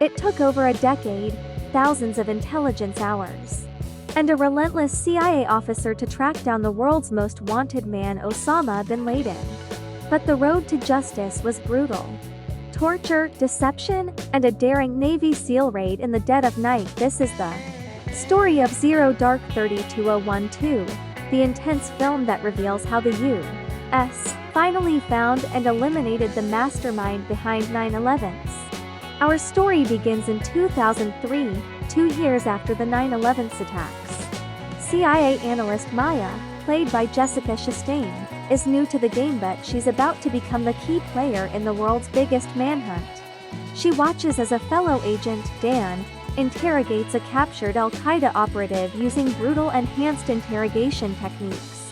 It took over a decade, thousands of intelligence hours, and a relentless CIA officer to track down the world's most wanted man, Osama bin Laden. But the road to justice was brutal. Torture, deception, and a daring Navy SEAL raid in the dead of night. This is the story of Zero Dark 32012, the intense film that reveals how the U.S. finally found and eliminated the mastermind behind 9/11's. Our story begins in 2003, 2 years after the 9/11's attacks. CIA analyst Maya, played by Jessica Chastain, is new to the game, but she's about to become the key player in the world's biggest manhunt. She watches as a fellow agent, Dan, interrogates a captured Al-Qaeda operative using brutal enhanced interrogation techniques.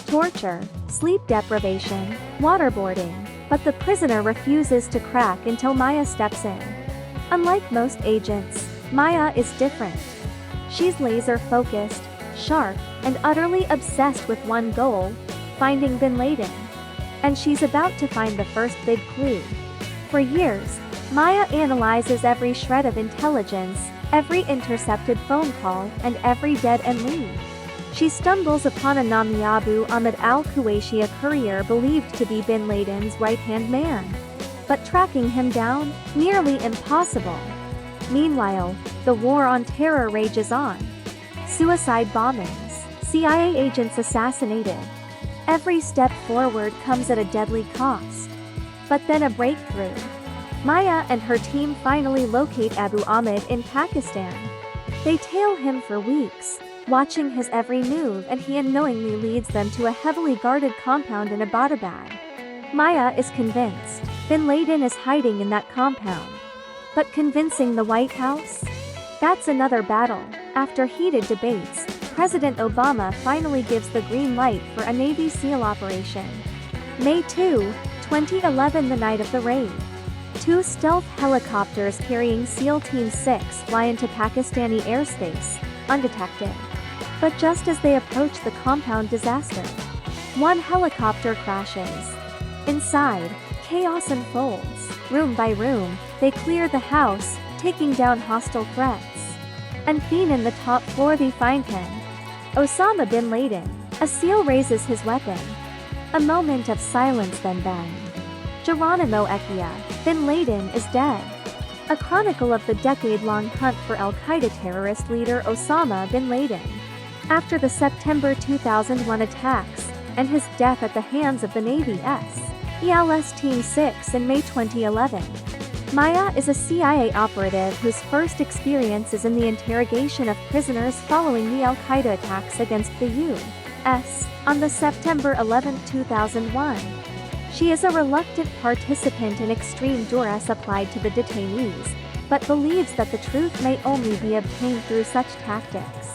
Torture, sleep deprivation, waterboarding, but the prisoner refuses to crack until Maya steps in. Unlike most agents, Maya is different. She's laser-focused, sharp, and utterly obsessed with one goal: finding bin Laden. And she's about to find the first big clue. For years, Maya analyzes every shred of intelligence, every intercepted phone call, and every dead-end lead. She stumbles upon Anami Abu Ahmed al-Kuwaiti, a courier believed to be bin Laden's right-hand man. But tracking him down, nearly impossible. Meanwhile, the war on terror rages on. Suicide bombings, CIA agents assassinated. Every step forward comes at a deadly cost. But then a breakthrough. Maya and her team finally locate Abu Ahmed in Pakistan. They tail him for weeks, watching his every move, and he unknowingly leads them to a heavily guarded compound in Abbottabad. Maya is convinced bin Laden is hiding in that compound. But convincing the White House? That's another battle. After heated debates, President Obama finally gives the green light for a Navy SEAL operation. May 2, 2011, the night of the raid. 2 stealth helicopters carrying SEAL Team 6 fly into Pakistani airspace, undetected. But just as they approach the compound, disaster. One helicopter crashes. Inside, chaos unfolds. Room by room, they clear the house, taking down hostile threats. And then in the top floor they find him. Osama bin Laden. A SEAL raises his weapon. A moment of silence, then bang. Geronimo Ekia, bin Laden is dead. A chronicle of the decade-long hunt for Al-Qaeda terrorist leader Osama bin Laden. After the September 2001 attacks, and his death at the hands of the Navy's ELS Team 6 in May 2011. Maya is a CIA operative whose first experience is in the interrogation of prisoners following the Al-Qaeda attacks against the U.S. on the September 11, 2001. She is a reluctant participant in extreme duress applied to the detainees, but believes that the truth may only be obtained through such tactics.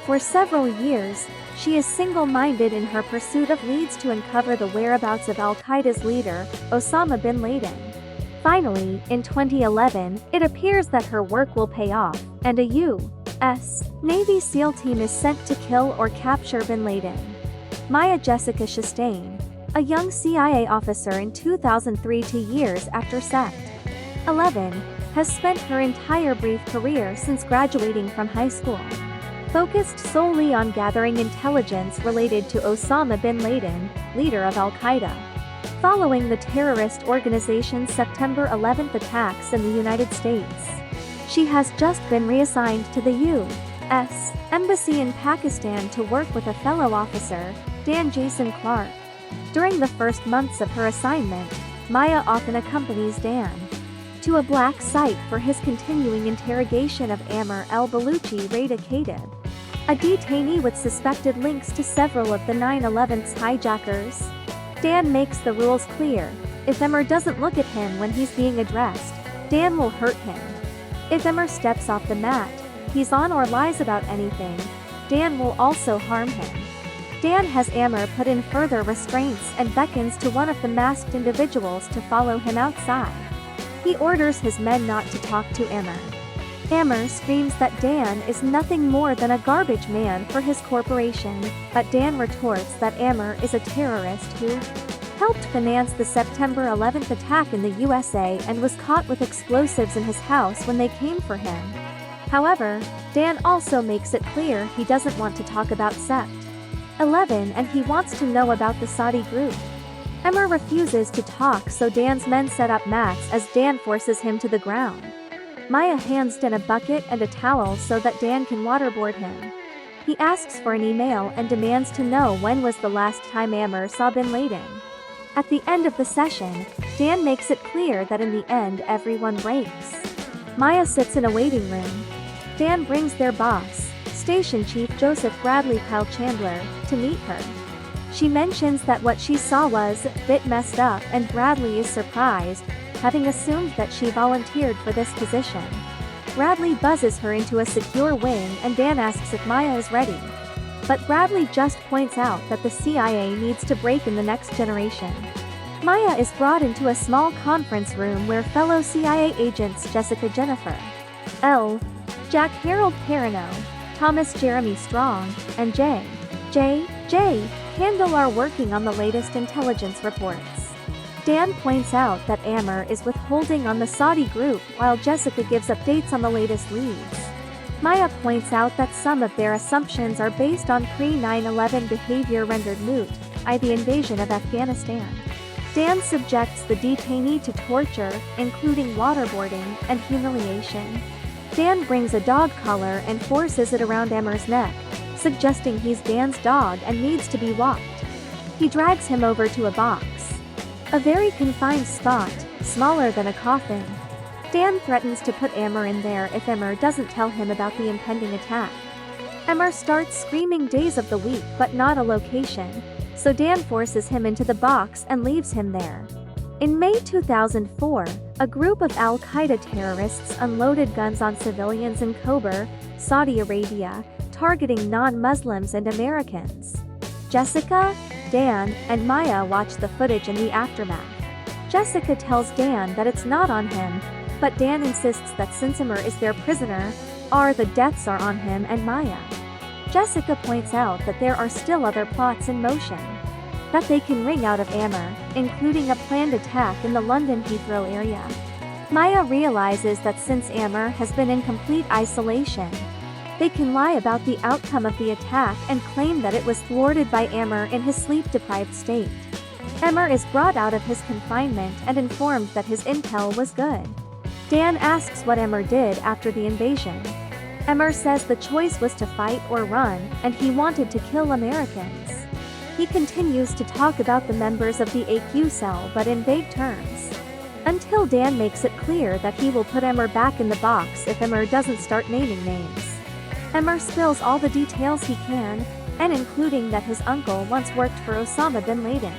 For several years, she is single-minded in her pursuit of leads to uncover the whereabouts of Al-Qaeda's leader, Osama bin Laden. Finally, in 2011, it appears that her work will pay off, and a U.S. Navy SEAL team is sent to kill or capture bin Laden. Maya Jessica Chastain, a young CIA officer in 2003, 2 years after Set 11, has spent her entire brief career since graduating from high school focused solely on gathering intelligence related to Osama bin Laden, leader of Al-Qaeda. Following the terrorist organization's September 11 attacks in the United States, she has just been reassigned to the U.S. Embassy in Pakistan to work with a fellow officer, Dan Jason Clark. During the first months of her assignment, Maya often accompanies Dan to a black site for his continuing interrogation of Amr el-Baluchi Rada Katib, a detainee with suspected links to several of the 9/11's hijackers. Dan makes the rules clear. If Amr doesn't look at him when he's being addressed, Dan will hurt him. If Amr steps off the mat, he's on or lies about anything, Dan will also harm him. Dan has Amr put in further restraints and beckons to one of the masked individuals to follow him outside. He orders his men not to talk to Amr. Amr screams that Dan is nothing more than a garbage man for his corporation, but Dan retorts that Amr is a terrorist who helped finance the September 11th attack in the USA and was caught with explosives in his house when they came for him. However, Dan also makes it clear he doesn't want to talk about Sept. 11 and he wants to know about the Saudi group. Emmer refuses to talk, so Dan's men set up mats as Dan forces him to the ground. Maya hands Dan a bucket and a towel so that Dan can waterboard him. He asks for an email and demands to know when was the last time Emmer saw bin Laden. At the end of the session, Dan makes it clear that in the end everyone breaks. Maya sits in a waiting room. Dan brings their boss, Station Chief Joseph Bradley Kyle Chandler, to meet her. She mentions that what she saw was a bit messed up and Bradley is surprised, having assumed that she volunteered for this position. Bradley buzzes her into a secure wing and Dan asks if Maya is ready. But Bradley just points out that the CIA needs to break in the next generation. Maya is brought into a small conference room where fellow CIA agents Jessica Jennifer L. Jack Harold Perrineau, Thomas Jeremy Strong, and J. Handel are working on the latest intelligence reports. Dan points out that Emmer is withholding on the Saudi group while Jessica gives updates on the latest leads. Maya points out that some of their assumptions are based on pre-9/11 behavior rendered moot by the invasion of Afghanistan. Dan subjects the detainee to torture, including waterboarding and humiliation. Dan brings a dog collar and forces it around Emmer's neck, suggesting he's Dan's dog and needs to be walked. He drags him over to a box. A very confined spot, smaller than a coffin. Dan threatens to put Emmer in there if Emmer doesn't tell him about the impending attack. Emmer starts screaming days of the week but not a location, so Dan forces him into the box and leaves him there. In May 2004, a group of Al-Qaeda terrorists unloaded guns on civilians in Khobar, Saudi Arabia, targeting non-Muslims and Americans. Jessica, Dan, and Maya watch the footage in the aftermath. Jessica tells Dan that it's not on him, but Dan insists that since Emmer is their prisoner, the deaths are on him and Maya. Jessica points out that there are still other plots in motion that they can wring out of Emmer, including a planned attack in the London Heathrow area. Maya realizes that since Emmer has been in complete isolation, they can lie about the outcome of the attack and claim that it was thwarted by Emmer in his sleep-deprived state. Emmer is brought out of his confinement and informed that his intel was good. Dan asks what Emmer did after the invasion. Emmer says the choice was to fight or run, and he wanted to kill Americans. He continues to talk about the members of the AQ cell but in vague terms, until Dan makes it clear that he will put Emmer back in the box if Emmer doesn't start naming names. Emmer spills all the details he can, and including that his uncle once worked for Osama bin Laden,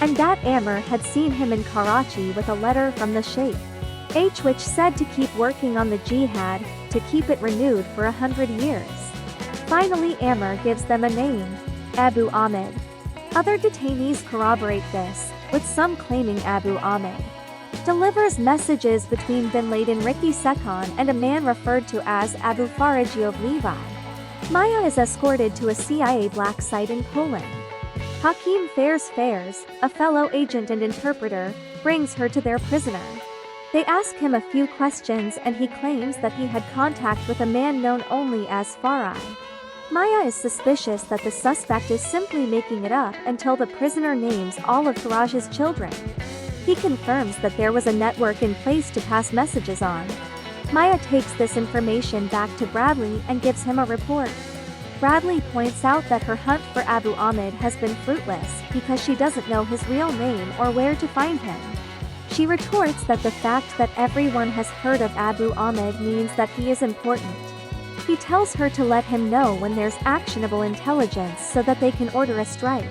and that Emmer had seen him in Karachi with a letter from the Sheikh which said to keep working on the jihad, to keep it renewed for 100 years. Finally Emmer gives them a name, Abu Ahmed. Other detainees corroborate this, with some claiming Abu Ahmed delivers messages between bin Laden Ricky Sekon and a man referred to as Abu Faraj Yov Levi. Maya is escorted to a CIA black site in Poland. Hakeem Fairs, a fellow agent and interpreter, brings her to their prisoner. They ask him a few questions and he claims that he had contact with a man known only as Farai. Maya is suspicious that the suspect is simply making it up until the prisoner names all of Faraj's children. He confirms that there was a network in place to pass messages on. Maya takes this information back to Bradley and gives him a report. Bradley points out that her hunt for Abu Ahmed has been fruitless because she doesn't know his real name or where to find him. She retorts that the fact that everyone has heard of Abu Ahmed means that he is important. He tells her to let him know when there's actionable intelligence so that they can order a strike.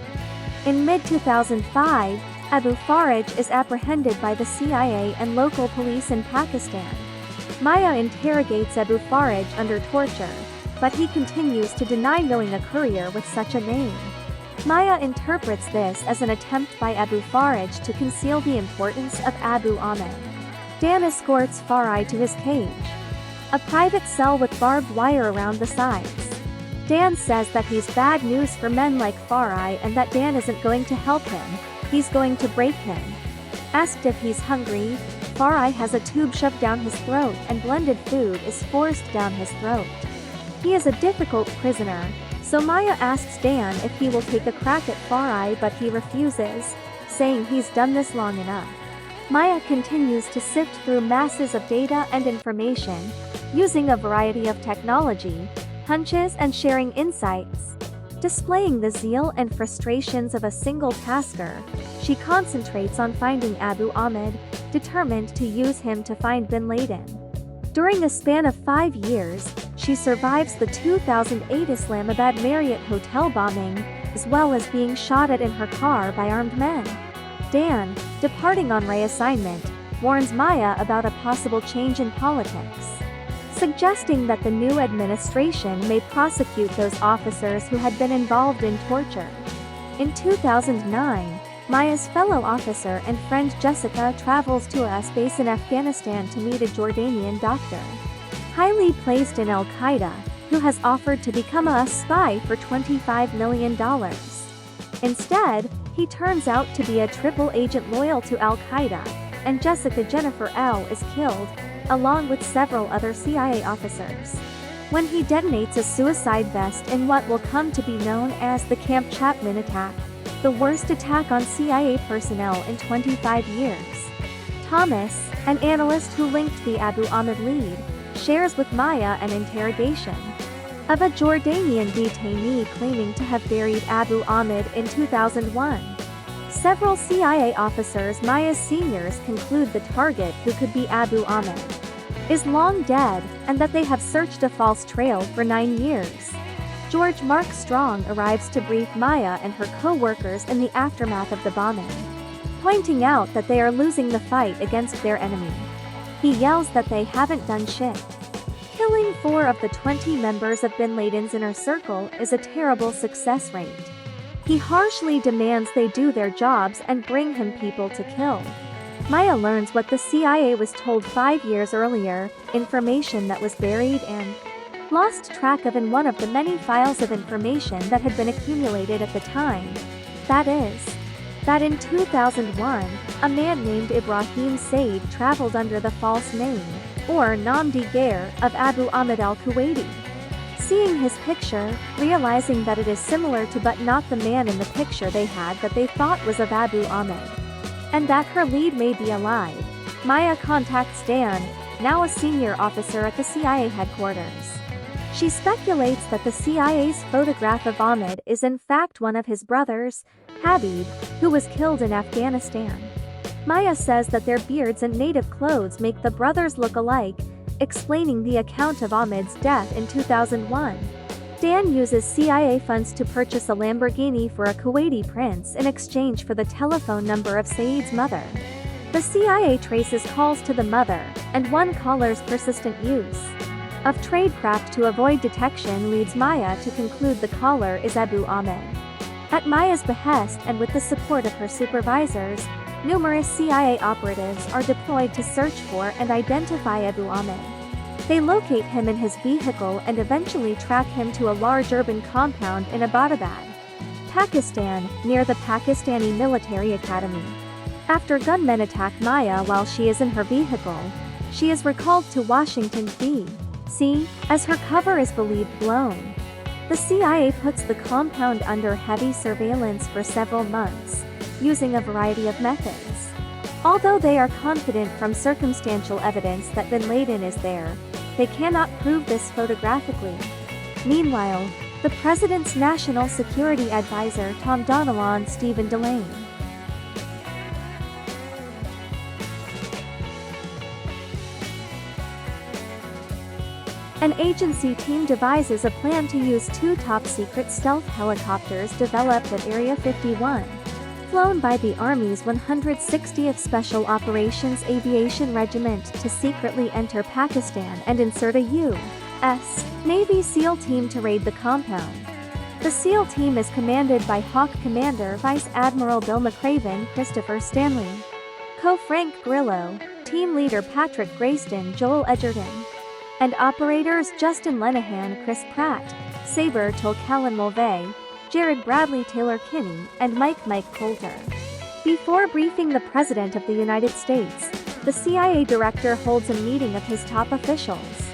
In mid-2005, Abu Faraj is apprehended by the CIA and local police in Pakistan. Maya interrogates Abu Faraj under torture, but he continues to deny knowing a courier with such a name. Maya interprets this as an attempt by Abu Faraj to conceal the importance of Abu Ahmed. Dan escorts Faraj to his cage, a private cell with barbed wire around the sides. Dan says that he's bad news for men like Faraj and that Dan isn't going to help him, He's going to break him. Asked if he's hungry, Farai has a tube shoved down his throat and blended food is forced down his throat. He is a difficult prisoner, so Maya asks Dan if he will take a crack at Farai, but he refuses, saying he's done this long enough. Maya continues to sift through masses of data and information, using a variety of technology, hunches and sharing insights. Displaying the zeal and frustrations of a single tasker, she concentrates on finding Abu Ahmed, determined to use him to find bin Laden. During a span of 5 years, she survives the 2008 Islamabad Marriott hotel bombing, as well as being shot at in her car by armed men. Dan, departing on reassignment, warns Maya about a possible change in politics, suggesting that the new administration may prosecute those officers who had been involved in torture. In 2009, Maya's fellow officer and friend Jessica travels to a US base in Afghanistan to meet a Jordanian doctor, highly placed in Al-Qaeda, who has offered to become a spy for $25 million. Instead, he turns out to be a triple agent loyal to Al-Qaeda, and Jessica Jennifer L. is killed, along with several other CIA officers, when he detonates a suicide vest in what will come to be known as the Camp Chapman attack, the worst attack on CIA personnel in 25 years. Thomas, an analyst who linked the Abu Ahmed lead, shares with Maya an interrogation of a Jordanian detainee claiming to have buried Abu Ahmed in 2001. Several CIA officers, Maya's seniors, conclude the target, who could be Abu Ahmed, is long dead, and that they have searched a false trail for 9 years. George Mark Strong arrives to brief Maya and her co-workers in the aftermath of the bombing, pointing out that they are losing the fight against their enemy. He yells that they haven't done shit. Killing 4 of the 20 members of bin Laden's inner circle is a terrible success rate. He harshly demands they do their jobs and bring him people to kill. Maya learns what the CIA was told 5 years earlier, information that was buried and lost track of in one of the many files of information that had been accumulated at the time. That is, that in 2001, a man named Ibrahim Said traveled under the false name, or nom de guerre, of Abu Ahmed al-Kuwaiti. Seeing his picture, realizing that it is similar to but not the man in the picture they had that they thought was of Abu Ahmed, and that her lead may be alive, Maya contacts Dan, now a senior officer at the CIA headquarters. She speculates that the CIA's photograph of Ahmed is in fact one of his brothers, Habib, who was killed in Afghanistan. Maya says that their beards and native clothes make the brothers look alike, explaining the account of Ahmed's death in 2001. Dan uses CIA funds to purchase a Lamborghini for a Kuwaiti prince in exchange for the telephone number of Said's mother. The CIA traces calls to the mother, and one caller's persistent use of tradecraft to avoid detection leads Maya to conclude the caller is Abu Ahmed. At Maya's behest and with the support of her supervisors, numerous CIA operatives are deployed to search for and identify Abu Ahmed. They locate him in his vehicle and eventually track him to a large urban compound in Abbottabad, Pakistan, near the Pakistani military academy. After gunmen attack Maya while she is in her vehicle, she is recalled to Washington, D.C., as her cover is believed blown. The CIA puts the compound under heavy surveillance for several months, using a variety of methods. Although they are confident from circumstantial evidence that bin Laden is there, they cannot prove this photographically. Meanwhile, the president's national security advisor Tom Donilon and Stephen Delane, an agency team devises a plan to use 2 top-secret stealth helicopters developed at Area 51, flown by the Army's 160th Special Operations Aviation Regiment to secretly enter Pakistan and insert a U.S. Navy SEAL team to raid the compound. The SEAL team is commanded by Hawk Commander Vice Admiral Bill McRaven, Christopher Stanley, Co-Frank Grillo, Team Leader Patrick Grayston, Joel Edgerton, and operators Justin Lenahan, Chris Pratt, Saber Tolkien Mulvey, Jared Bradley Taylor Kinney, and Mike Coulter. Before briefing the President of the United States, the CIA director holds a meeting of his top officials,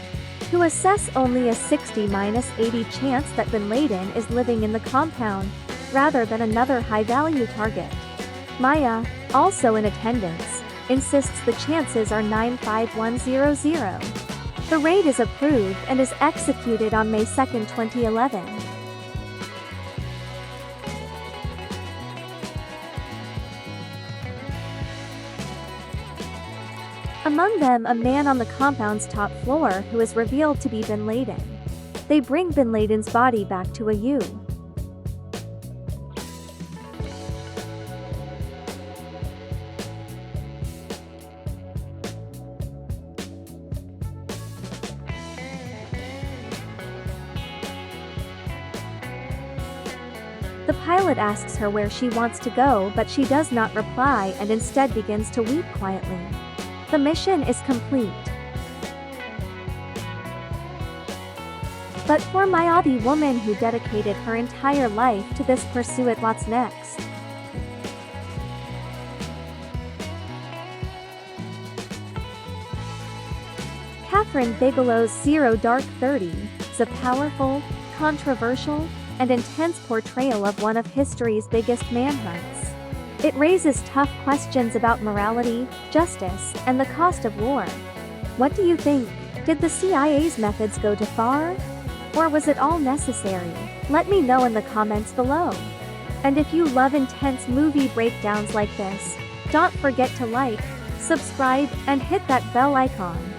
who assess only a 60-80 chance that bin Laden is living in the compound, rather than another high-value target. Maya, also in attendance, insists the chances are 95100. The raid is approved and is executed on May 2, 2011. Among them a man on the compound's top floor who is revealed to be bin Laden. They bring bin Laden's body back to a U. The pilot asks her where she wants to go, but she does not reply and instead begins to weep quietly. The mission is complete. But for Maya, the woman who dedicated her entire life to this pursuit, what's next? Kathryn Bigelow's Zero Dark 30 is a powerful, controversial, and intense portrayal of one of history's biggest manhunts. It raises tough questions about morality, justice, and the cost of war. What do you think? Did the CIA's methods go too far? Or was it all necessary? Let me know in the comments below. And if you love intense movie breakdowns like this, don't forget to like, subscribe, and hit that bell icon.